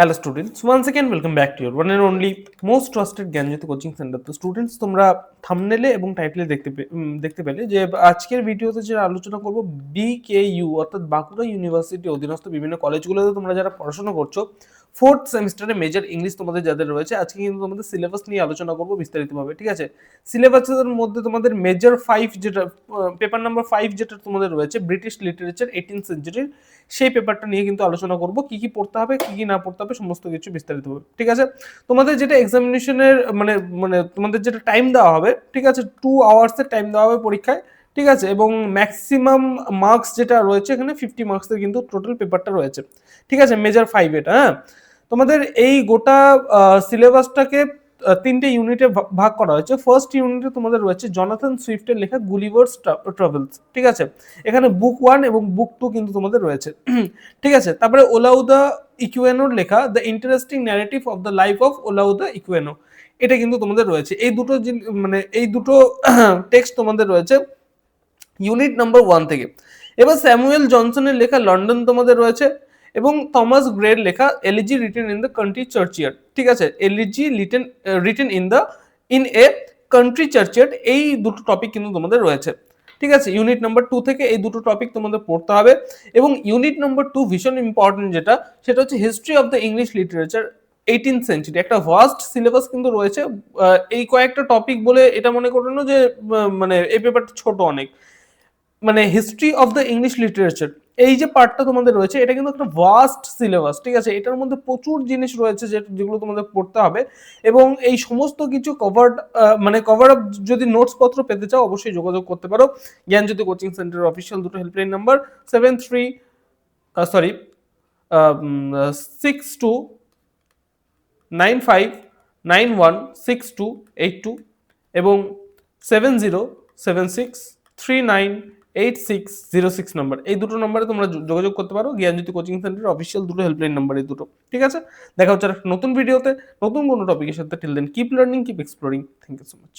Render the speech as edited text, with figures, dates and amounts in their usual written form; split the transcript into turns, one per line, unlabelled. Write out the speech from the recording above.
Hello students, once again welcome back to your one and only most trusted Gyanjyoti coaching centre. তো students, তোমরা থাম্বনেলে এবং টাইটেলে দেখতে পেলে যে আজকের ভিডিওতে যে আলোচনা করব বিকেইউ অর্থাৎ বাঁকুড়া ইউনিভার্সিটি অধীনস্থ বিভিন্ন কলেজগুলোতে তোমরা যারা পড়াশোনা করছো, ফোর্থ সেমিস্টারে মেজর ইংলিশ তোমাদের যাদের রয়েছে, আজকে কিন্তু তোমাদের সিলেবাস নিয়ে আলোচনা করবো বিস্তারিতভাবে। ঠিক আছে, সিলেবাসের মধ্যে তোমাদের মেজর 5 যেটা পেপার নাম্বার 5 যেটা তোমাদের রয়েছে ব্রিটিশ লিটারেচার 18th সেঞ্চুরির, সেই পেপারটা নিয়ে কিন্তু আলোচনা করব। কি কি পড়তে হবে, কি কি না পড়তে হবে, সমস্ত কিছু বিস্তারিতভাবে। ঠিক আছে, তোমাদের যেটা এক্সামিনেশনের মানে মানে তোমাদের যেটা টাইম দেওয়া হবে, ঠিক আছে, 2 আওয়ার্সের টাইম দেওয়া হবে পরীক্ষায়। ঠিক আছে, এবং ম্যাক্সিমাম মার্কস যেটা রয়েছে এখানে 50 মার্কসের কিন্তু টোটাল পেপারটা রয়েছে। ঠিক আছে, মেজর 5 এটা। হ্যাঁ, তোমাদের এই গোটা সিলেবাসটাকে তিনটে ইউনিটে ভাগ করা হয়েছে। ফার্স্ট ইউনিটে তোমাদের রয়েছে জনাথন সুইফটের লেখা গুলিভার্স ট্রাভেলস। ঠিক আছে, এখানে বুক 1 এবং বুক 2 কিন্তু তোমাদের রয়েছে। ঠিক আছে, তারপরে ওলাউদা ইকুয়েনোর লেখা the interesting narrative of the life of Olaudah Equiano, এটা কিন্তু তোমাদের রয়েছে। এই দুটো টেক্সট তোমাদের রয়েছে ইউনিট নাম্বার 1 থেকে। এবার স্যামুয়েল জনসনের লেখা লন্ডন তোমাদের রয়েছে, এবং থমাস গ্রের লেখা elegy written in the country churchyard. ঠিক আছে, elegy written in a country churchyard, এই দুটো টপিক কিন্তু তোমাদের রয়েছে। ঠিক আছে, ইউনিট নাম্বার 2 থেকে এই দুটো টপিক তোমাদের পড়তে হবে। এবং ইউনিট নাম্বার 2 ভীষণ ইম্পর্টেন্ট, সেটা হচ্ছে history of the English literature 18th century. একটা ভাস্ট সিলেবাস কিন্তু রয়েছে। এই কয়েকটা টপিক বলে এটা মনে করো না যে মানে এই পেপারটা ছোট অনেক। মানে history of the English literature, এই যে পার্টটা তোমাদের রয়েছে, এটা কিন্তু একটা ভাস্ট সিলেবাস। ঠিক আছে, এটার মধ্যে প্রচুর জিনিস রয়েছে যেগুলো তোমাদের পড়তে হবে। এবং এই সমস্ত কিছু কভার আপ যদি নোটস পত্র পেতে চাও, অবশ্যই যোগাযোগ করতে পারো জ্ঞানজ্যোতি কোচিং সেন্টারের অফিসিয়াল দুটো হেল্পলাইন নাম্বার 629162 এবং 7076398606 নাম্বার, এই দুটো নাম্বারে তোমরা যোগাযোগ করতে পারো জ্ঞানজ্যোতি কোচিং সেন্টারের অফিসিয়াল দুটো হেল্পলাইন নাম্বার, এই দুটো। ঠিক আছে, দেখা হচ্ছে একটা নতুন ভিডিওতে নতুন কোনো টপিকের সাথে। Till then keep learning, keep exploring. Thank you so much.